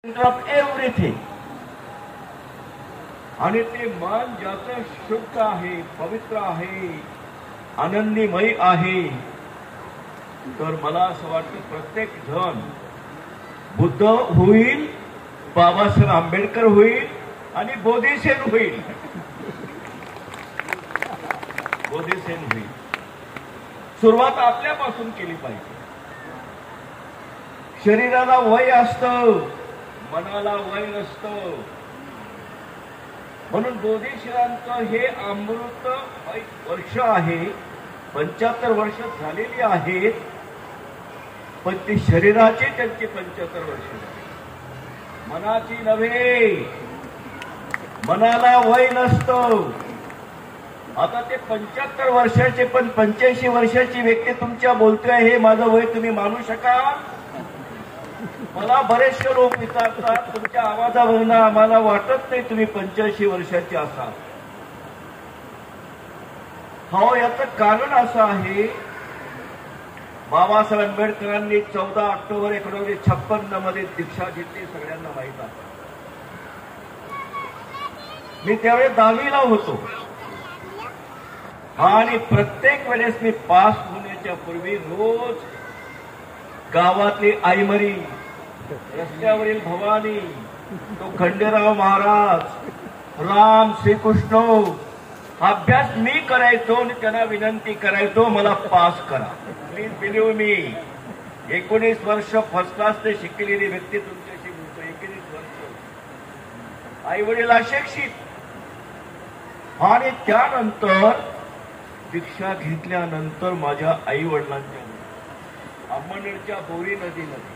Of everything. आणि ते मन ज्याचं शुद्ध आहे, पवित्र आहे, आनंदीमय आहे, तर मला असं वाटतं प्रत्येक जण बुद्ध होईल, बाबासाहेब आंबेडकर होईल आणि बोधिसेन होईल. बोधिसेन होईल. सुरुवात आपल्यापासून केली पाहिजे. शरीराला वय असतं, मनाला वय नसतं. म्हणून बोधिसत्वांचं हे अमृत वर्ष आहे. 75 वर्ष झालेली आहेत, पण ती शरीराची त्यांची 75 वर्ष झाली, मनाची नव्हे. मनाला वय नसतं. आता ते 75 वर्षाचे पण 85 वर्षाची व्यक्ती तुमच्या बोलतोय, हे माझं वय तुम्ही मानू शकाल? मला बरेचसे लोक विचारतात, तुमच्या आवाजावरून आम्हाला वाटत नाही तुम्ही 85 वर्षाचे असाल. हो, याचं कारण असं आहे, बाबासाहेब आंबेडकरांनी 14 ऑक्टोबर 1956 मध्ये दीक्षा घेतली, सगळ्यांना माहित आहे. मी त्यावेळेस 10वीला होतो आणि प्रत्येक वेळेस मी पास होण्याच्या पूर्वी रोज गावातली आईमरी, रस्त्यावरील भवानी, तो खंडेराव महाराज, राम, श्रीकृष्ण अभ्यास मी करायचो आणि त्यांना विनंती करायचो, मला पास करा. प्लीज बिलीव्ह मी, 19 वर्ष फर्स्ट क्लास ते शिकलेली व्यक्ती तुमच्याशी बोलतो. 19 वर्ष आई वडील अशिक्षित. आणि त्यानंतर दीक्षा घेतल्यानंतर माझ्या आई वडिलांच्या अंमळनेरच्या बोरी नदीमध्ये,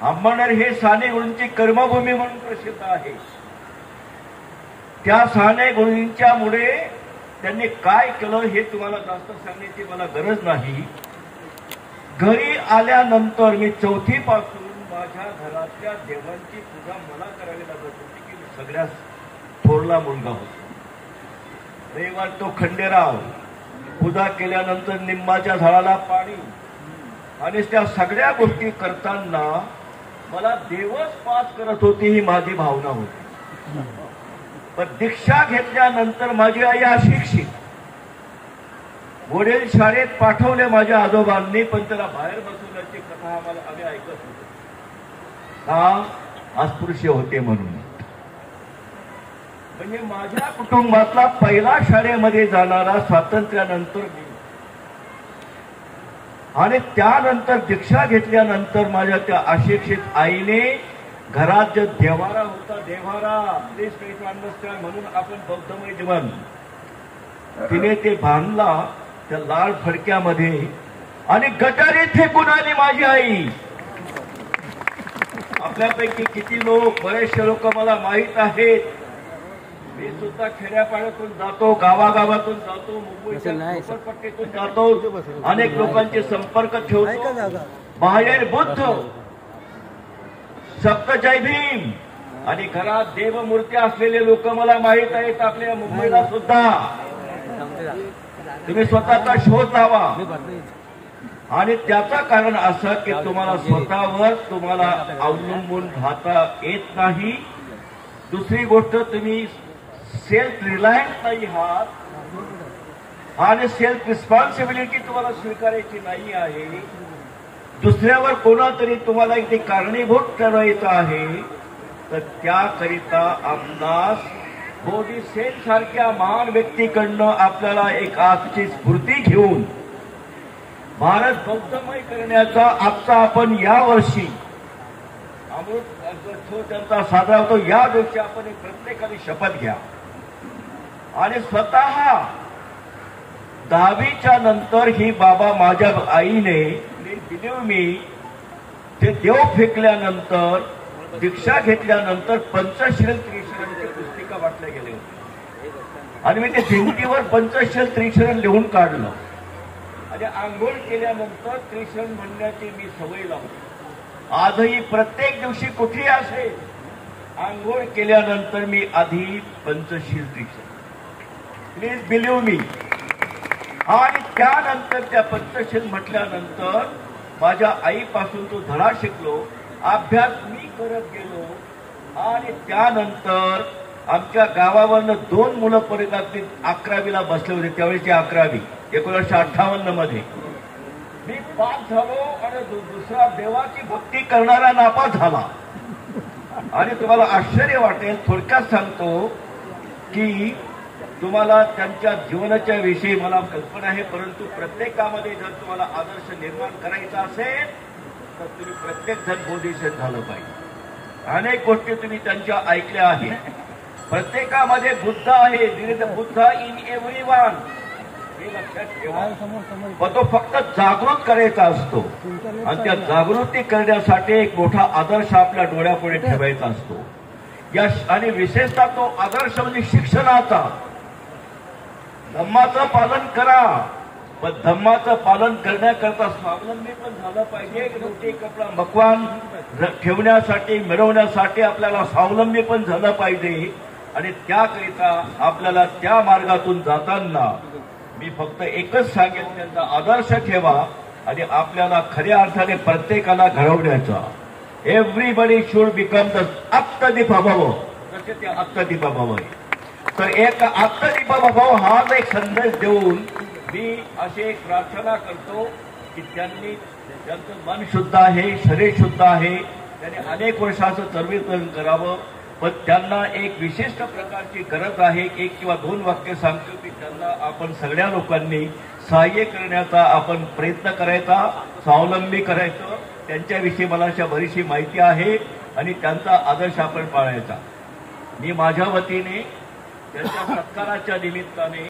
अंमळनेर हे साने गुरूंची कर्मभूमी म्हणून प्रसिद्ध आहे. त्या साने गुरूंच्या मुळे त्यांनी काय केलं हे तुम्हाला जास्त सांगण्याची मला गरज नाही. घरी आल्यानंतर मी 4थी पासून माझ्या घरातल्या देवांची पूजा मला करावी लागत होती, की मी सगळ्यात थोरला मुलगा होतो. रविवार तो खंडेराव, पूजा केल्यानंतर निंबाच्या झाडाला पाणी, आणि त्या सगळ्या गोष्टी करताना मला देवच पास करत होती ही माझी भावना होती. पण दीक्षा घेतल्यानंतर माझी आई अशिक्षित. वडील शाळेत पाठवले माझ्या आजोबांनी, पण त्याला बाहेर बसवण्याची कथा आम्ही ऐकत होतो. का? अस्पृश्य होते म्हणून. म्हणजे माझ्या कुटुंबातला पहिला शाळेमध्ये जाणारा स्वातंत्र्यानंतर मी. आणि त्यानंतर दीक्षा घेतल्यानंतर माझ्या त्या अशिक्षित आईने घरात जो देवारा होता, देवारा प्लीज काही अंडरस्टँड म्हणून आपण बौद्धमय जीवन, तिने ते बांधला त्या लाल फडक्यामध्ये आणि गटारीत फेकून आली माझी आई. आपल्यापैकी किती लोक, बरेचसे लोक मला माहीत आहेत. मी सुद्धा खेड्यापाड्यातून जातो, गावागावातून जातो, मुंबईच्या झोपडपट्टीतून जातो, अनेक लोकांचे संपर्क ठेवतो. बाहेर बुद्ध, सप्त जय भीम आणि घरात देवमूर्त्या असलेले लोक मला माहीत आहेत. आपल्या मुंबईला सुद्धा तुम्ही स्वतःचा शोध लावा. आणि त्याचं कारण असं की तुम्हाला स्वतःवर तुम्हाला अवलंबून राहता येत नाही. दुसरी गोष्ट, तुम्ही सेल्फ रिलायन्स नाही आहात आणि सेल्फ रिस्पॉन्सिबिलिटी तुम्हाला स्वीकारायची नाही आहे. दुसऱ्यावर कोणातरी तुम्हाला इथे कारणीभूत ठरवायचं आहे, तर त्याकरिता आपणास बोधिसेन सारख्या महान व्यक्तीकडनं आपल्याला एक आजची स्फूर्ती घेऊन भारत बौद्धमय करण्याचा आजचा आपण या वर्षी अमृत त्यांचा साजरा होतो, या दिवशी आपण एक प्रत्येकाने शपथ घ्या. आणि स्वतः 10वीच्या नंतर ही बाबा माझ्या आईने, बिलीव्ह मी, ते देव फेकल्यानंतर, दीक्षा घेतल्यानंतर पंचशील त्रिशरणची पुस्तिका वाटल्या गेले होते. आणि मी ते भिंतीवर पंचशील त्रिशरण लिहून काढलं. आणि आंघोळ केल्यानंतर त्रिशरण म्हणण्याची मी सवय लावली. आजही प्रत्येक दिवशी कुठेही असेल, आंघोळ केल्यानंतर मी आधी पंचशील त्रिशरण, प्लीज बिलीव्ह मी. आणि त्यानंतर त्या पंचशील म्हटल्यानंतर माझ्या आईपासून तो धडा शिकलो. अभ्यास मी करत गेलो आणि त्यानंतर आमच्या गावावरनं 2 मुलं परिणामी 11वीला बसले होते, त्यावेळेची 11वी 1958 मध्ये. मी पास झालो आणि दुसरा देवाची भक्ती करणारा नापास झाला. आणि तुम्हाला आश्चर्य वाटेल, थोडक्यात सांगतो की तुम्हाला त्यांच्या जीवनाच्या विषयी मला कल्पना आहे, परंतु प्रत्येकामध्ये जर तुम्हाला आदर्श निर्माण करायचा असेल तर तुम्ही प्रत्येक जण बोधिसत्व झालं पाहिजे. अनेक गोष्टी तुम्ही त्यांच्या ऐकल्या आहेत. प्रत्येकामध्ये बुद्ध आहे, बुद्ध इन एव्हरीवन, हे लक्षात ठेवा. पण तो फक्त जागृत करायचा असतो आणि त्या जागृती करण्यासाठी एक मोठा आदर्श आपल्या डोळ्यापुढे ठेवायचा असतो. आणि विशेषतः तो आदर्श म्हणजे शिक्षणाचा. धम्माचं पालन करा, पण धम्माचं पालन करण्याकरता स्वावलंबी पण झालं पाहिजे. रोटी कपडा मकवान ठेवण्यासाठी मिळवण्यासाठी आपल्याला स्वावलंबी पण झालं पाहिजे. आणि त्याकरिता आपल्याला त्या मार्गातून जाताना मी फक्त एकच सांगेन, त्यांचा आदर्श ठेवा आणि आपल्याला खऱ्या अर्थाने प्रत्येकाला घडवण्याचा. एव्हरीबडी शुड बिकम द आत्मदीपाभाव, जसे ते आत्मदीपाभाव आहे. तर एक आत्मदीपाभाव हाच एक संदेश देऊन मी अशी एक प्रार्थना करतो की त्यांचं मन शुद्ध आहे, शरीर शुद्ध आहे, त्यांनी अनेक वर्षाचं चळवळ करावं. पण त्यांना एक विशिष्ट प्रकारची गरज आहे. 1 किंवा 2 वाक्य सांगतो की त्यांना आपण सगळ्या लोकांनी सहाय्य करण्याचा आपण प्रयत्न करायचा, स्वावलंबी करायचं. त्यांच्याविषयी मला अशा बरीचशी माहिती आहे आणि त्यांचा आदर्श आपण पाळायचा. मी माझ्या वतीने त्यांच्या सत्काराच्या निमित्ताने